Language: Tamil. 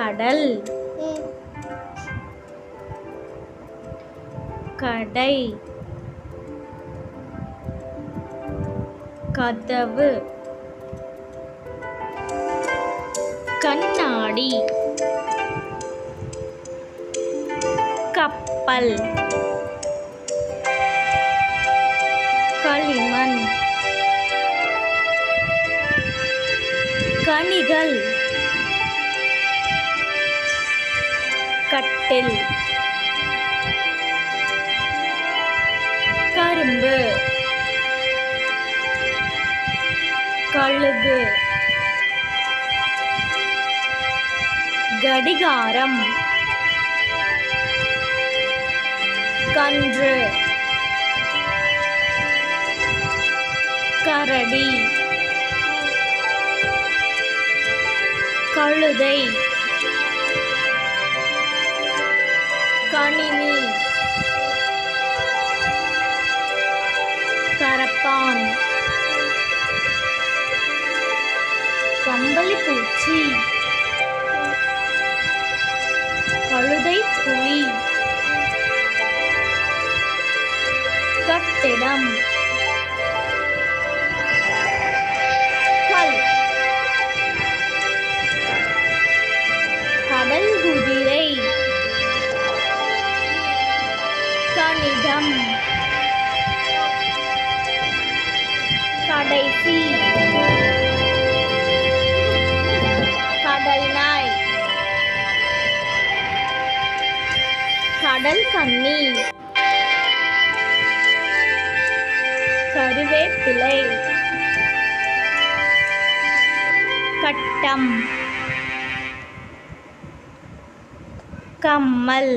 கடல் கடை கதவு கண்ணாடி கப்பல் களிமண் கனிகள் கட்டில் கரும்பு கழுகு கடிகாரம் கன்று கரடி கழுதை கணினி கரப்பான் கம்பளிப்பூச்சி கழுதை புலி கட்டிடம் கல் கடல் குதிரை கணிதம் கடைசி கடல் நாய் கடல் கன்னி கருவேப்பிலை கட்டம் கம்மல்